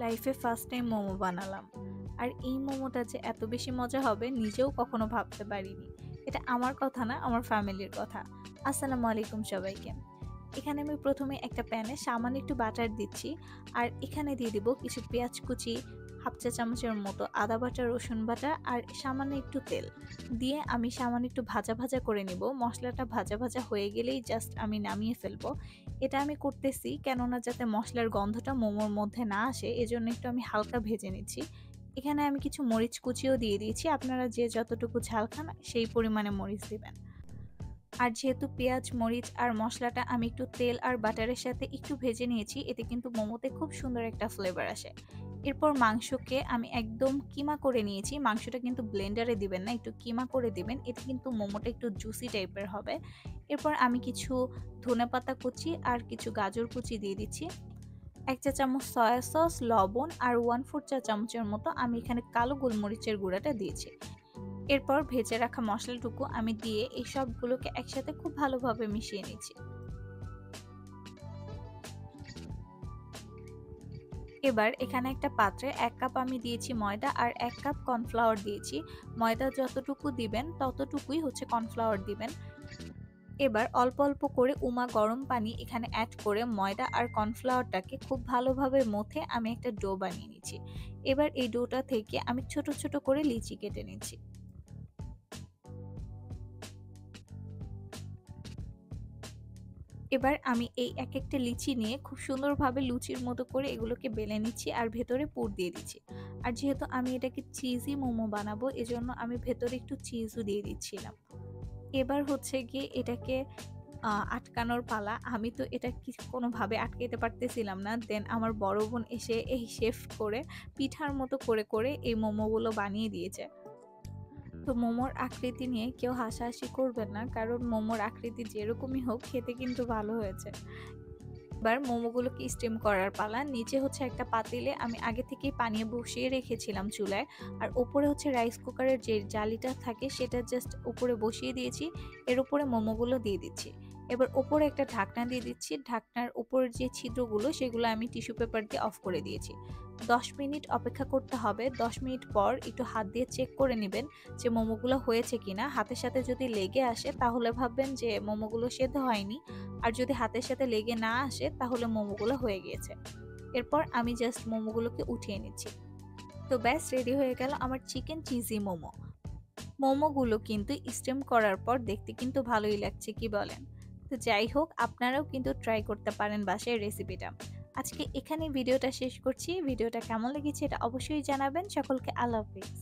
লাইফে first time momo বানালাম। আর এই মোমোটা যে এত বেশি মজা হবে নিজেও কখনো ভাবতে পারিনি। এটা আমার কথা না, আমার ফ্যামিলির কথা। আসসালামু আলাইকুম সবাইকে। এখানে আমি প্রথমে একটা প্যানে সামান্য একটু বাটার দিচ্ছি। আর এখানে দিয়ে দিব কিছু পেঁয়াজ কুচি, হাফ চা চামচের মতো আদা বাটা, রসুন বাটা আর সামান্য একটু তেল দিয়ে আমি সামান্য একটু ভাজা ভাজা করে নিব। মশলাটা ভাজা ভাজা হয়ে গেলেই জাস্ট আমি নামিয়ে ফেলবো। এটা আমি করতেছি কেননা যাতে মশলার গন্ধটা মোমোর মধ্যে না আসে, এজন্য একটু আমি হালকা ভেজে নিচ্ছি। এখানে আমি কিছু মরিচ কুচিও দিয়ে দিয়েছি, আপনারা যে যতটুকু ঝাল খান সেই পরিমাণে মরিচ দিবেন। আর যেহেতু পেঁয়াজ, মরিচ আর মশলাটা আমি একটু তেল আর বাটারের সাথে একটু ভেজে নিয়েছি, এতে কিন্তু মোমোতে খুব সুন্দর একটা ফ্লেভার আসে। এরপর মাংসকে আমি একদম কিমা করে নিয়েছি। মাংসটা কিন্তু ব্লেন্ডারে দিবেন না, একটু কিমা করে দিবেন, এতে কিন্তু মোমোটা একটু জুসি টাইপের হবে। এরপর আমি কিছু ধনেপাতা কুচি আর কিছু গাজর কুচি দিয়ে দিচ্ছি। ১ চা চামচ সয়া সস, লবণ আর 1/4 চা চামচের মতো আমি এখানে কালো গোলমরিচের গুঁড়াটা দিয়েছি। এরপর ভেজে রাখা মশলাটুকু আমি দিয়ে এই সবগুলোকে একসাথে খুব ভালোভাবে মিশিয়ে নিচ্ছি। এবার এখানে একটা পাত্রে ১ কাপ আমি দিয়েছি ময়দা আর ১ কাপ কর্নফ্লাওয়ার দিয়েছি। ময়দা যতটুকু দিবেন ততটুকুই হচ্ছে কর্নফ্লাওয়ার দিবেন। এবার অল্প অল্প করে গরম পানি এখানে অ্যাড করে ময়দা আর কর্নফ্লাওয়ারটাকে খুব ভালোভাবে মথে আমি একটা ডো বানিয়ে নিচ্ছি। এবার এই ডোটা থেকে আমি ছোট ছোট করে লিচি কেটে নিচ্ছি। এবার আমি এই এক একটা লিচি নিয়ে খুব সুন্দরভাবে লুচির মতো করে এগুলোকে বেলে নিচ্ছি আর ভেতরে পুর দিয়ে দিচ্ছি। আর যেহেতু আমি এটাকে চিজি মোমো বানাবো, এজন্য আমি ভেতরে একটু চিজও দিয়ে দিচ্ছিলাম। এবার হচ্ছে গিয়ে এটাকে আটকানোর পালা। আমি তো এটা কোনোভাবে আটকাতে পারতেছিলাম না। দেন আমার বড় বোন এসে এই শেফ করে পিঠার মতো করে করে এই মোমোগুলো বানিয়ে দিয়েছে। তো মোমোর আকৃতি নিয়ে কেউ হাসাহাসি করবেন না, কারণ মোমোর আকৃতি যেরকমই হোক খেতে কিন্তু ভালো হয়েছে। এবার মোমোগুলোকে স্টিম করার পালা। নিচে হচ্ছে একটা পাতিলে আমি আগে থেকেই পানি বসিয়ে রেখেছিলাম চুলায়। আর উপরে হচ্ছে রাইস কুকারের যে জালিটা থাকে সেটা জাস্ট উপরে বসিয়ে দিয়েছি। এর উপরে মোমোগুলো দিয়ে দিচ্ছি। এবার উপরে একটা ঢাকনা দিয়ে দিচ্ছি। ঢাকনার উপরের যে ছিদ্রগুলো সেগুলো আমি টিস্যু পেপার দিয়ে অফ করে দিয়েছি। ১০ মিনিট অপেক্ষা করতে হবে। ১০ মিনিট পর একটু হাত দিয়ে চেক করে নেবেন যে মোমোগুলো হয়েছে কিনা। হাতের সাথে যদি লেগে আসে তাহলে ভাববেন যে মোমোগুলো সেদ্ধ হয়নি। আর যদি হাতের সাথে লেগে না আসে তাহলে মোমোগুলো হয়ে গিয়েছে। এরপর আমি জাস্ট মোমোগুলোকে উঠিয়ে নিচ্ছি। তো ব্যাস রেডি হয়ে গেল আমার চিকেন চিজি মোমো। মোমোগুলো কিন্তু স্টিম করার পর দেখতে কিন্তু ভালোই লাগছে, কি বলেন? তো যাই হোক, আপনারাও কিন্তু ট্রাই করতে পারেন বাসায় রেসিপিটা। আজকে এখানে ভিডিওটা শেষ করছি। ভিডিওটা কেমন লেগেছে এটা অবশ্যই জানাবেন। সকলকে আল্লাহ হাফেজ।